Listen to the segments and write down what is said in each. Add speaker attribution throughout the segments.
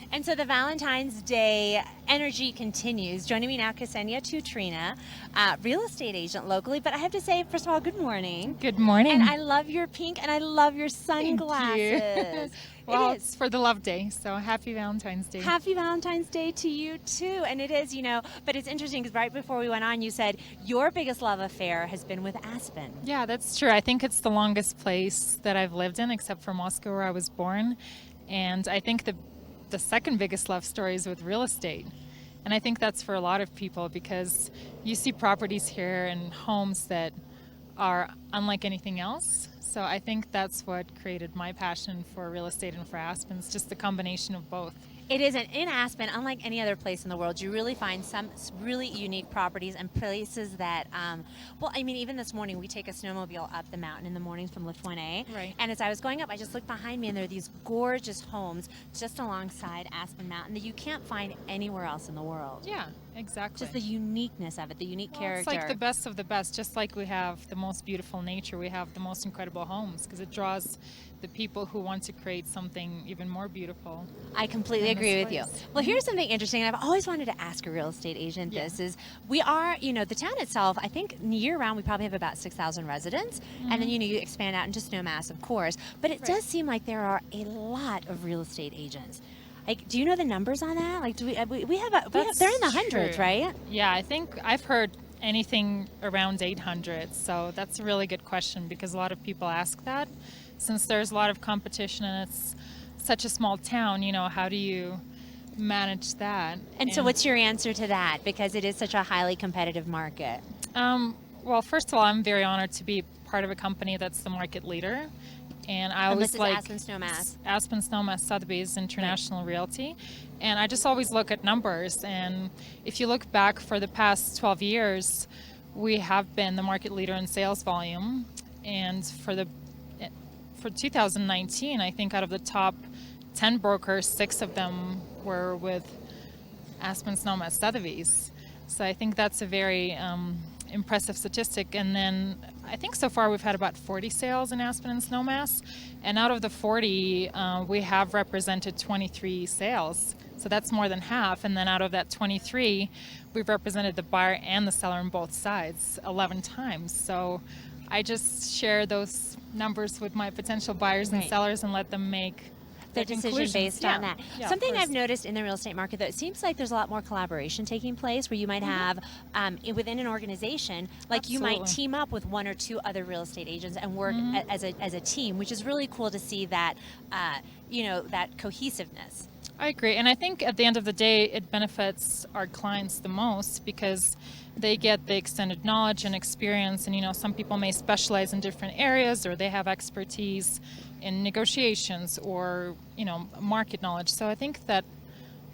Speaker 1: And so the Valentine's Day energy continues. Joining me now, Ksenia Tutrina, real estate agent locally. But I have to say, first of all, good morning.
Speaker 2: Good morning.
Speaker 1: And I love your pink and I love your
Speaker 2: Thank you.
Speaker 1: sunglasses.
Speaker 2: Well,
Speaker 1: It
Speaker 2: it's
Speaker 1: is.
Speaker 2: for the love day, so happy Valentine's Day.
Speaker 1: Happy Valentine's Day to you too. And it is, but it's interesting because right before we went on, you said your biggest love affair has been with Aspen.
Speaker 2: Yeah, that's true. I think it's the longest place that I've lived in, except for Moscow, where I was born. And I think the second biggest love story is with real estate. And I think that's for a lot of people because you see properties here and homes that are unlike anything else. So I think that's what created my passion for real estate and for Aspen. It's just the combination of both.
Speaker 1: It isn't. In Aspen, unlike any other place in the world, you really find some really unique properties and places that, even this morning we take a snowmobile up the mountain in the mornings from Lift 1A.
Speaker 2: Right.
Speaker 1: And as I was going up, I just looked behind me and there are these gorgeous homes just alongside Aspen Mountain that you can't find anywhere else in the world.
Speaker 2: Yeah, exactly.
Speaker 1: Just the uniqueness of it, the unique character.
Speaker 2: It's like the best of the best. Just like we have the most beautiful nature, we have the most incredible homes because it draws the people who want to create something even more beautiful.
Speaker 1: I completely
Speaker 2: in this
Speaker 1: agree with you.
Speaker 2: place.
Speaker 1: Well, here's something interesting. I've always wanted to ask a real estate agent
Speaker 2: Yeah.
Speaker 1: this is we are, the town itself, I think year round we probably have about 6,000 residents. And then, you expand out into Snowmass, of course. But it
Speaker 2: Right.
Speaker 1: does seem like there are a lot of real estate agents. Like, do you know the numbers on that? Like, do we have
Speaker 2: That's
Speaker 1: they're in the hundreds,
Speaker 2: true.
Speaker 1: right?
Speaker 2: Yeah, I think I've heard anything around 800. So that's a really good question because a lot of people ask that. Since there's a lot of competition and it's such a small town, how do you manage that?
Speaker 1: And so what's your answer to that? Because it is such a highly competitive market.
Speaker 2: Well, first of all, I'm very honored to be part of a company that's the market leader. And I always
Speaker 1: this is
Speaker 2: like
Speaker 1: Aspen Snowmass.
Speaker 2: Aspen Snowmass Sotheby's International Realty. And I just always look at numbers. And if you look back for the past 12 years, we have been the market leader in sales volume. And for 2019, I think out of the top 10 brokers, 6 of them were with Aspen Snowmass Sotheby's. So I think that's a very impressive statistic. And then I think so far we've had about 40 sales in Aspen and Snowmass. And out of the 40, we have represented 23 sales. So that's more than half. And then out of that 23, we've represented the buyer and the seller on both sides 11 times. So I just share those numbers with my potential buyers and
Speaker 1: Right.
Speaker 2: sellers and let them make
Speaker 1: Their decision based on that.
Speaker 2: Yeah,
Speaker 1: Something
Speaker 2: of
Speaker 1: I've
Speaker 2: course.
Speaker 1: noticed in the real estate market, though, it seems like there's a lot more collaboration taking place where you might have within an organization, like you might
Speaker 2: Absolutely.
Speaker 1: team up with 1 or 2 other real estate agents and work as a team, which is really cool to see that, that cohesiveness.
Speaker 2: I agree. And I think at the end of the day, it benefits our clients the most because they get the extended knowledge and experience. And, some people may specialize in different areas or they have expertise in negotiations or, market knowledge. So I think that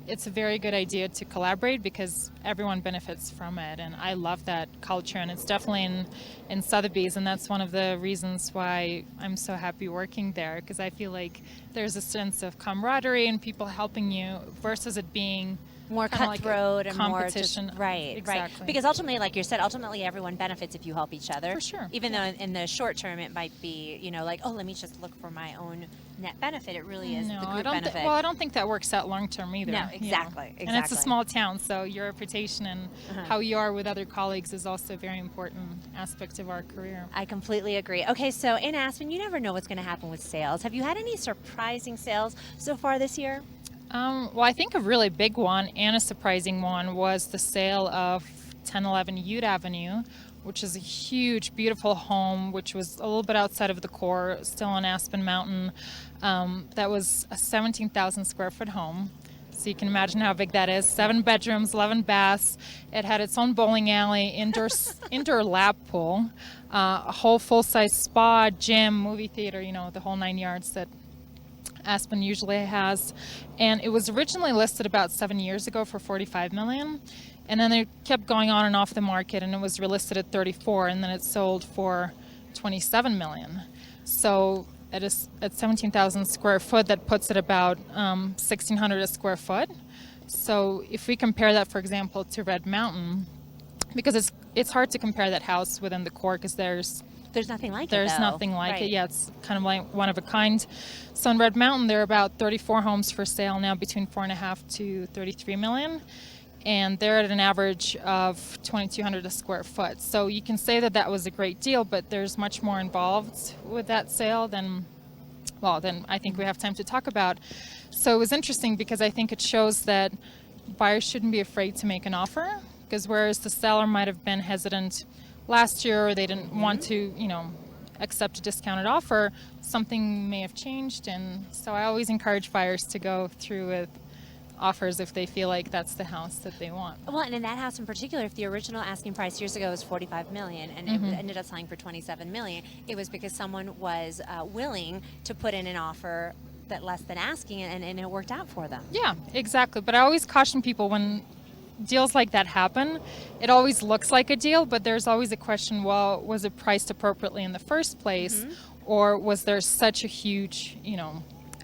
Speaker 2: it's a very good idea to collaborate because everyone benefits from it. And I love that culture. And it's definitely in Sotheby's. And that's one of the reasons why I'm so happy working there because I feel like there's a sense of camaraderie and people helping you versus it being
Speaker 1: More
Speaker 2: kinda like a
Speaker 1: cutthroat and more just
Speaker 2: competition.
Speaker 1: right.
Speaker 2: Exactly.
Speaker 1: Because ultimately, like you said, everyone benefits if you help each other.
Speaker 2: For sure.
Speaker 1: Even though in the short term it might be, let me just look for my own net benefit. It really is
Speaker 2: No,
Speaker 1: the
Speaker 2: I
Speaker 1: group
Speaker 2: don't.
Speaker 1: benefit.
Speaker 2: Well, I don't think that works out long term either.
Speaker 1: No, exactly,
Speaker 2: And it's a
Speaker 1: exactly.
Speaker 2: small town, so your reputation and how you are with other colleagues is also a very important aspect of our career.
Speaker 1: I completely agree. Okay, so in Aspen, you never know what's going to happen with sales. Have you had any surprising sales so far this year?
Speaker 2: Well, I think a really big one and a surprising one was the sale of 1011 Ute Avenue, which is a huge, beautiful home, which was a little bit outside of the core, still on Aspen Mountain. That was a 17,000 square foot home. So you can imagine how big that is. 7 bedrooms, 11 baths. It had its own bowling alley, indoor lap pool, a whole full-size spa, gym, movie theater, the whole 9 yards that Aspen usually has. And it was originally listed about 7 years ago for $45 million. And then it kept going on and off the market, and it was relisted at 34, and then it sold for $27 million. So at 17,000 square foot, that puts it about $1,600 a square foot. So if we compare that, for example, to Red Mountain, because it's hard to compare that house within the core because there's
Speaker 1: There's nothing like it,
Speaker 2: There's
Speaker 1: though.
Speaker 2: nothing like
Speaker 1: Right.
Speaker 2: it. Yeah, it's kind of like one of a kind. So in Red Mountain, there are about 34 homes for sale now, between 4.5 to 33 million, and they're at an average of 2,200 a square foot. So you can say that that was a great deal, but there's much more involved with that sale than, well, then I think we have time to talk about. So it was interesting because I think it shows that buyers shouldn't be afraid to make an offer, because whereas the seller might have been hesitant last year, or they didn't want to, accept a discounted offer, something may have changed. And so I always encourage buyers to go through with offers if they feel like that's the house that they want.
Speaker 1: Well, and in that house in particular, if the original asking price years ago was 45 million and it ended up selling for 27 million, it was because someone was willing to put in an offer that less than asking, and it worked out for them.
Speaker 2: Yeah, exactly. But I always caution people when deals like that happen, it always looks like a deal, but there's always a question, well, was it priced appropriately in the first place? Or was there such a huge,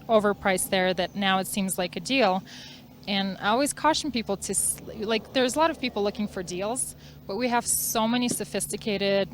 Speaker 2: overprice there that now it seems like a deal? And I always caution people to, there's a lot of people looking for deals, but we have so many sophisticated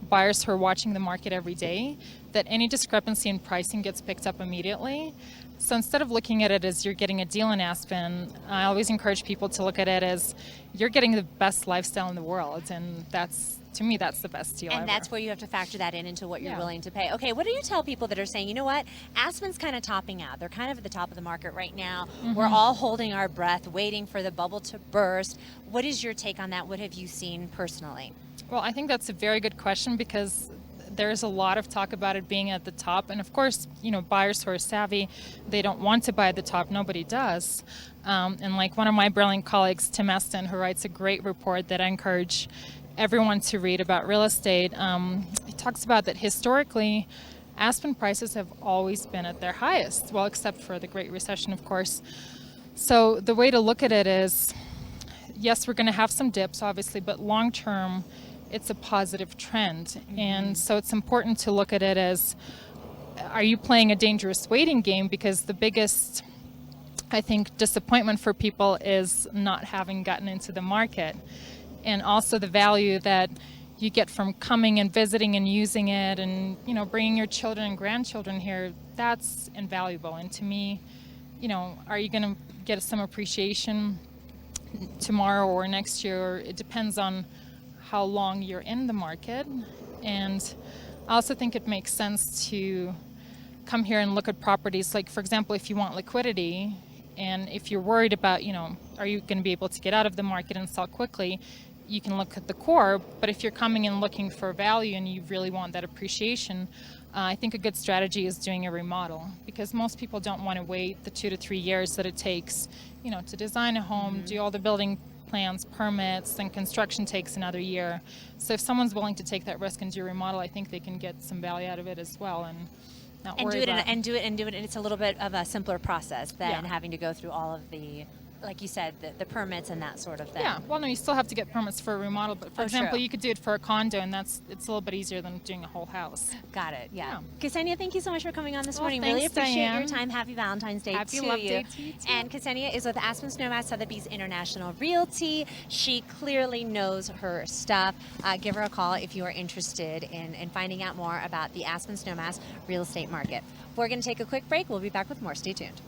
Speaker 2: buyers who are watching the market every day that any discrepancy in pricing gets picked up immediately. So instead of looking at it as you're getting a deal in Aspen, I always encourage people to look at it as you're getting the best lifestyle in the world, and that's, to me, that's the best deal ever.
Speaker 1: And that's where you have to factor that in into what you're
Speaker 2: Yeah.
Speaker 1: willing to pay. Okay, what do you tell people that are saying, you know what, Aspen's kind of topping out. They're kind of at the top of the market right now. We're all holding our breath, waiting for the bubble to burst. What is your take on that? What have you seen personally?
Speaker 2: Well, I think that's a very good question, because there's a lot of talk about it being at the top. And of course, buyers who are savvy, they don't want to buy at the top. Nobody does. And like one of my brilliant colleagues, Tim Aspen, who writes a great report that I encourage everyone to read about real estate, he talks about that historically, Aspen prices have always been at their highest, well, except for the Great Recession, of course. So the way to look at it is, yes, we're going to have some dips, obviously, but long term, it's a positive trend. And so it's important to look at it as, are you playing a dangerous waiting game? Because the biggest, I think, disappointment for people is not having gotten into the market. And also the value that you get from coming and visiting and using it, and bringing your children and grandchildren here, that's invaluable. And to me, are you going to get some appreciation tomorrow or next year? It depends on how long you're in the market. And I also think it makes sense to come here and look at properties. Like, for example, if you want liquidity, and if you're worried about, are you going to be able to get out of the market and sell quickly, you can look at the core. But if you're coming in looking for value and you really want that appreciation, I think a good strategy is doing a remodel, because most people don't want to wait the 2 to 3 years that it takes, to design a home, do all the building plans, permits, then construction takes another year. So if someone's willing to take that risk and do a remodel, I think they can get some value out of it as well, and not worry about
Speaker 1: And it's a little bit of a simpler process than
Speaker 2: Yeah.
Speaker 1: having to go through all of the, like you said, the permits and that sort of thing.
Speaker 2: Yeah, well, no, you still have to get permits for a remodel, but for example,
Speaker 1: true.
Speaker 2: you could do it for a condo, and it's a little bit easier than doing a whole house.
Speaker 1: Got it. Yeah.
Speaker 2: Yeah.
Speaker 1: Ksenia, thank you so much for coming on this
Speaker 2: Well,
Speaker 1: morning. Really
Speaker 2: thanks,
Speaker 1: appreciate your
Speaker 2: Diane.
Speaker 1: time. Happy Valentine's Day
Speaker 2: Happy
Speaker 1: to
Speaker 2: Love
Speaker 1: you.
Speaker 2: Day to you, too.
Speaker 1: And Ksenia is with Aspen Snowmass Sotheby's International Realty. She clearly knows her stuff. Give her a call if you are interested in finding out more about the Aspen Snowmass real estate market. We're going to take a quick break. We'll be back with more. Stay tuned.